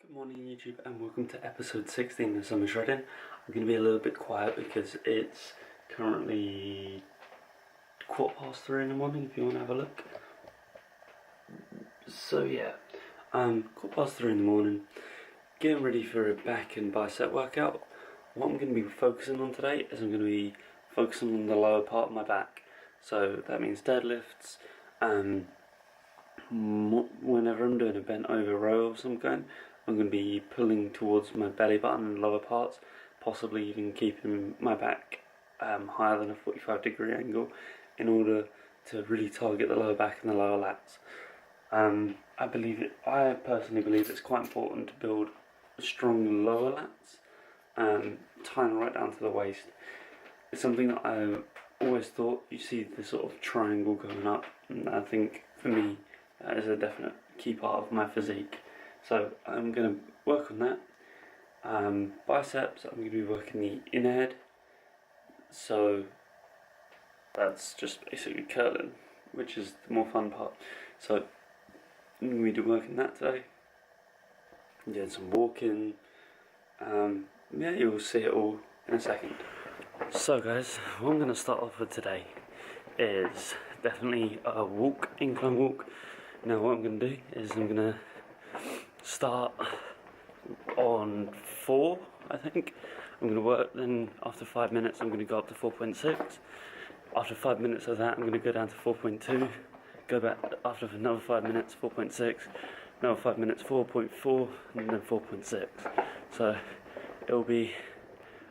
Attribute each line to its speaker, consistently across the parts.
Speaker 1: Good morning YouTube and welcome to episode 16 of Summer Shredding. I'm going to be a little bit quiet because it's currently 3:15 in the morning if you want to have a look. So yeah, 3:15 in the morning, getting ready for a back and bicep workout. What I'm going to be focusing on today is I'm going to be focusing on the lower part of my back. So that means deadlifts, whenever I'm doing a bent over row of some kind, I'm going to be pulling towards my belly button and lower parts, possibly even keeping my back higher than a 45-degree angle in order to really target the lower back and the lower lats. I personally believe it's quite important to build strong lower lats, tying right down to the waist. It's something that I always thought, you see the sort of triangle going up, and I think for me that is a definite key part of my physique. So I'm going to work on that. Biceps, I'm going to be working the inner head. So that's just basically curling, which is the more fun part. So I'm going to be working that today. I'm doing some walking. Yeah, you'll see it all in a second. So guys, what I'm going to start off with today is definitely a walk, incline walk. Now what I'm going to do is I'm going to start on 4, I think. I'm going to work, then after 5 minutes I'm going to go up to 4.6. After 5 minutes of that I'm going to go down to 4.2, go back after another 5 minutes 4.6, another 5 minutes 4.4, and then 4.6. So it'll be,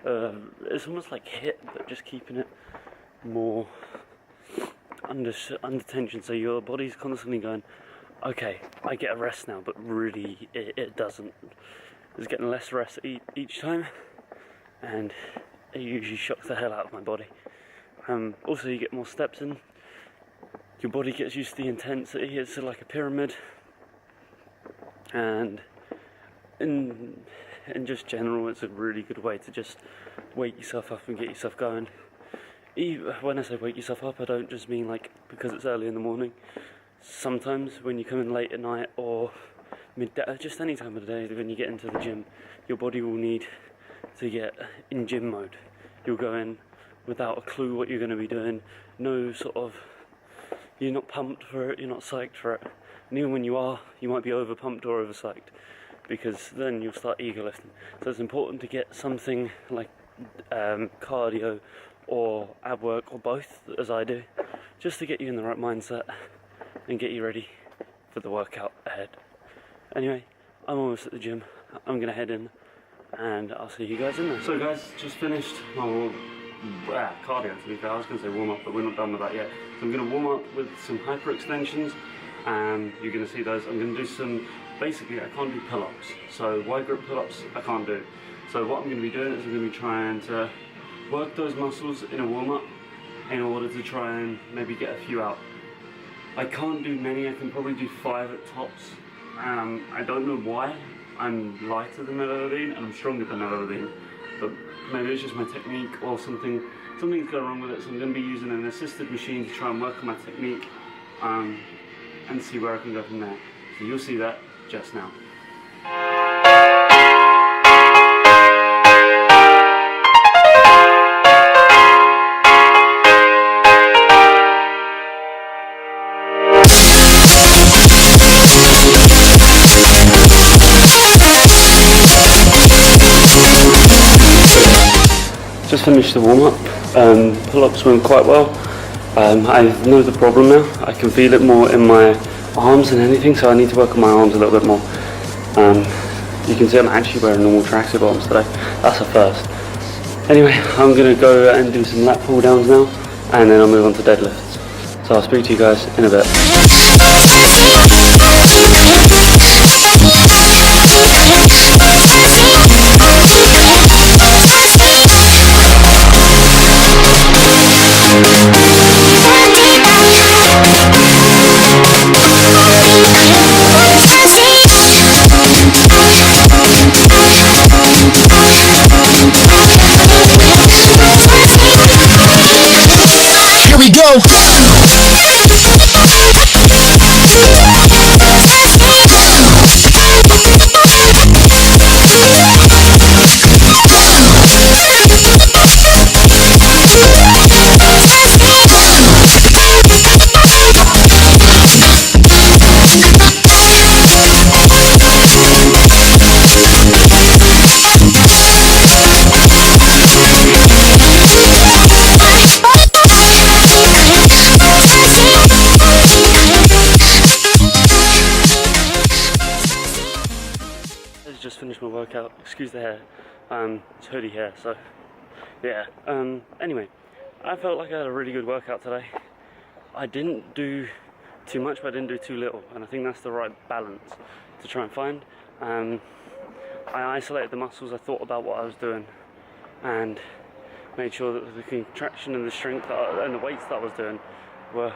Speaker 1: it's almost like HIIT, but just keeping it more under tension, so your body's constantly going, okay, I get a rest now, but really it doesn't. It's getting less rest each time, and it usually shocks the hell out of my body. Also, you get more steps in, your body gets used to the intensity. It's like a pyramid, and in just general, it's a really good way to just wake yourself up and get yourself going. When I say wake yourself up, I don't just mean like because it's early in the morning. Sometimes when you come in late at night or midday, just any time of the day when you get into the gym, your body will need to get in gym mode. You'll go in without a clue what you're going to be doing, no sort of, you're not pumped for it, you're not psyched for it. And even when you are, you might be over pumped or over psyched, because then you'll start ego lifting. So it's important to get something like cardio or ab work, or both, as I do, just to get you in the right mindset and get you ready for the workout ahead. Anyway, I'm almost at the gym. I'm going to head in and I'll see you guys in there. So guys, just finished my cardio, to be fair. I was going to say warm up, but we're not done with that yet. So I'm going to warm up with some hyper extensions, and you're going to see those. I'm going to do some, basically I can't do pull-ups, so wide grip pull-ups I can't do. So what I'm going to be doing is I'm going to be trying to work those muscles in a warm-up in order to try and maybe get a few out. I can't do many, I can probably do 5 at tops. I don't know why. I'm lighter than I've ever been and I'm stronger than I've ever been, but maybe it's just my technique or something's going wrong with it. So I'm going to be using an assisted machine to try and work on my technique and see where I can go from there. So you'll see that just now. Just finished the warm-up. Pull-ups went quite well. I know the problem now. I can feel it more in my arms than anything, so I need to work on my arms a little bit more. You can see I'm actually wearing normal tracksuit bottoms today. That's a first. Anyway, I'm going to go and do some lat pull downs now, and then I'll move on to deadlifts. So I'll speak to you guys in a bit.
Speaker 2: Here we go.
Speaker 1: just finished my workout. Excuse the hair. It's hoodie hair, so yeah. Anyway, I felt like I had a really good workout today. I didn't do too much, but I didn't do too little, and I think that's the right balance to try and find. I isolated the muscles, I thought about what I was doing, and made sure that the contraction and the strength and the weights that I was doing were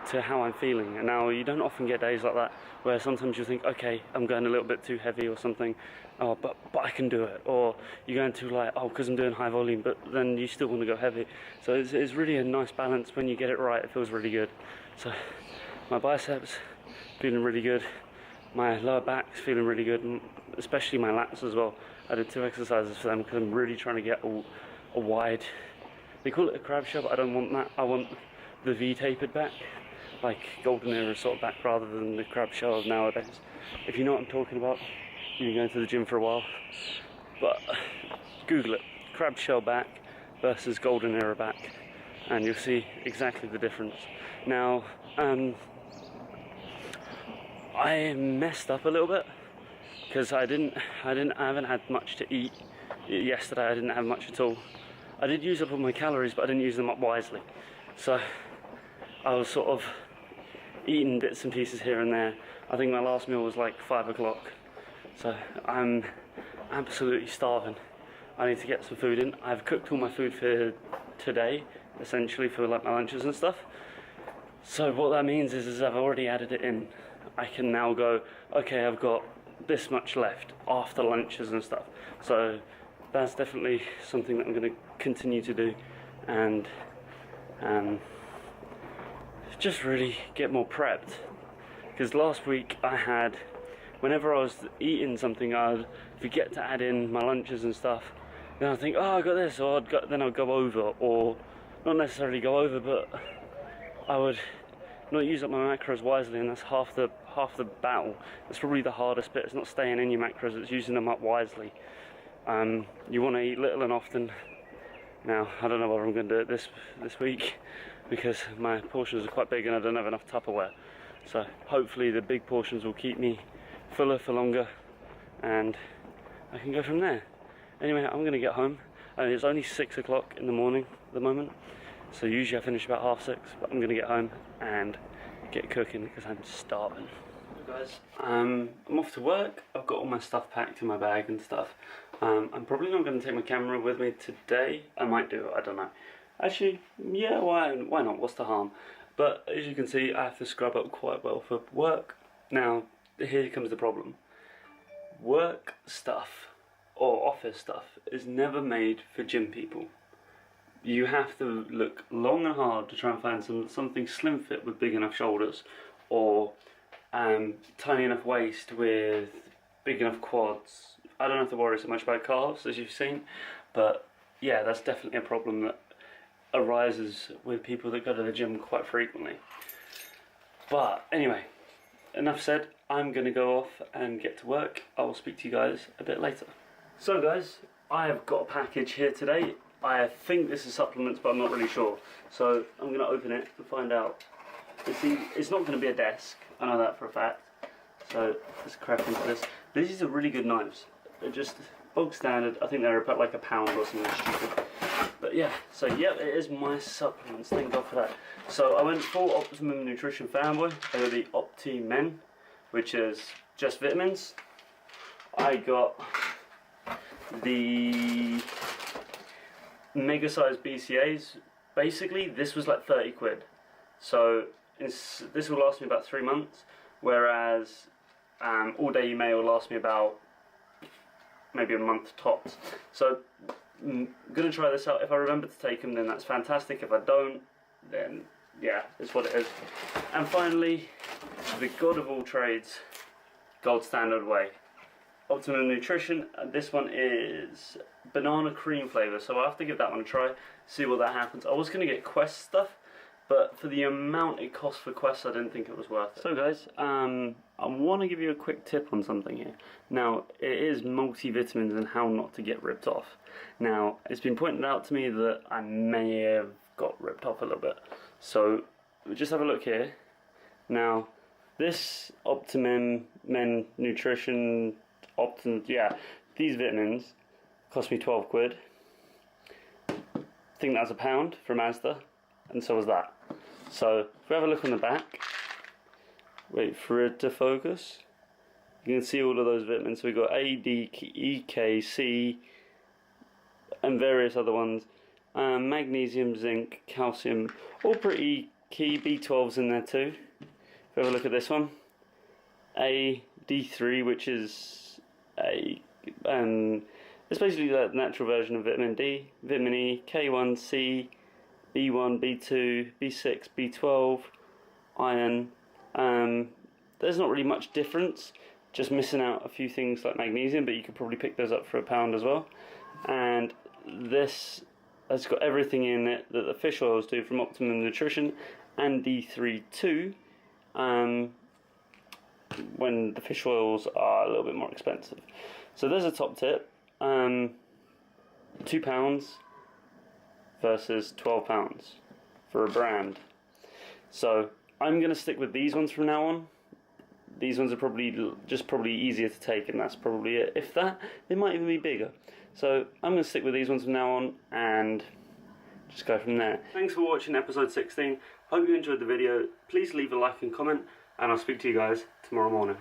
Speaker 1: to how I'm feeling. And now you don't often get days like that where sometimes you think, okay, I'm going a little bit too heavy or something, oh, but I can do it, or you're going too light, oh, because I'm doing high volume, but then you still want to go heavy. So it's really a nice balance. When you get it right, it feels really good. So my biceps feeling really good, my lower back's feeling really good, and especially my lats as well. I did 2 exercises for them because I'm really trying to get a wide, they call it a crab shell, but I don't want that. I want the V tapered back, like golden era sort of back, rather than the crab shell of nowadays. If you know what I'm talking about, you've been going to the gym for a while, but Google it, crab shell back versus golden era back, and you'll see exactly the difference. Now, I messed up a little bit because I haven't had much to eat. Yesterday I didn't have much at all. I did use up all my calories, but I didn't use them up wisely. So I was sort of eating bits and pieces here and there. I think my last meal was like 5 o'clock. So I'm absolutely starving. I need to get some food in. I've cooked all my food for today, essentially, for like my lunches and stuff. So what that means is I've already added it in. I can now go, okay, I've got this much left after lunches and stuff. So that's definitely something that I'm going to continue to do, and just really get more prepped. Because last week I had, whenever I was eating something, I'd forget to add in my lunches and stuff. Then I'd think, oh, I got this, or then I'd go over, or not necessarily go over, but I would not use up my macros wisely, and that's half the battle. That's probably the hardest bit. It's not staying in your macros, it's using them up wisely. You want to eat little and often. Now, I don't know whether I'm going to do it this week, because my portions are quite big and I don't have enough Tupperware. So hopefully the big portions will keep me fuller for longer, and I can go from there. Anyway, I'm going to get home. It's only 6 o'clock in the morning at the moment, so usually I finish about 6:30, but I'm going to get home and get cooking because I'm starving. Guys, I'm off to work. I've got all my stuff packed in my bag and stuff. I'm probably not going to take my camera with me today. I might do, I don't know. Actually, yeah, why not? What's the harm? But as you can see, I have to scrub up quite well for work. Now, here comes the problem. Work stuff or office stuff is never made for gym people. You have to look long and hard to try and find something slim fit with big enough shoulders, or tiny enough waist with big enough quads. I don't have to worry so much about calves, as you've seen, but yeah, that's definitely a problem that arises with people that go to the gym quite frequently. But anyway, enough said. I'm going to go off and get to work. I will speak to you guys a bit later. So guys, I have got a package here today. I think this is supplements, but I'm not really sure. So I'm going to open it and find out. It's not going to be a desk, I know that for a fact. So let's crack into this. These are really good knives. They're just bog standard. I think they're about like £1 or something stupid. But yeah, so yeah, it is my supplements. Thank God for that. So I went full Optimum Nutrition fanboy. They were the Opti Men, which is just vitamins. I got the mega size BCAs. Basically, this was like 30 quid. So this will last me about 3 months, whereas All Day You May will last me about maybe a month tops. So I'm going to try this out. If I remember to take them, then that's fantastic. If I don't, then yeah, it's what it is. And finally, the god of all trades, gold standard whey. Optimum Nutrition, and this one is banana cream flavour, so I'll have to give that one a try, see what that happens. I was going to get Quest stuff, but for the amount it costs for Quest, I didn't think it was worth it. So guys, I want to give you a quick tip on something here. Now, it is multivitamins and how not to get ripped off. Now, it's been pointed out to me that I may have got ripped off a little bit. So, just have a look here. Now, this Optimum Men Nutrition, yeah, these vitamins cost me 12 quid. I think that's £1 from Asda, and so was that. So if we have a look on the back, wait for it to focus, you can see all of those vitamins. So we've got A, D, E, K, C, and various other ones. Magnesium, zinc, calcium, all pretty key. B12's in there too. If we have a look at this one, A, D3, which is it's basically the natural version of vitamin D, vitamin E, K1, C, B1, B2, B6, B12, iron. There's not really much difference, just missing out a few things like magnesium, but you could probably pick those up for £1 as well. And this has got everything in it that the fish oils do from Optimum Nutrition, and D3 too, when the fish oils are a little bit more expensive. So there's a top tip. £2 versus £12 for a brand. So I'm going to stick with these ones from now on. These ones are probably easier to take, and that's probably it. If that, they might even be bigger. So I'm going to stick with these ones from now on and just go from there. Thanks for watching episode 16. Hope you enjoyed the video. Please leave a like and comment, and I'll speak to you guys tomorrow morning.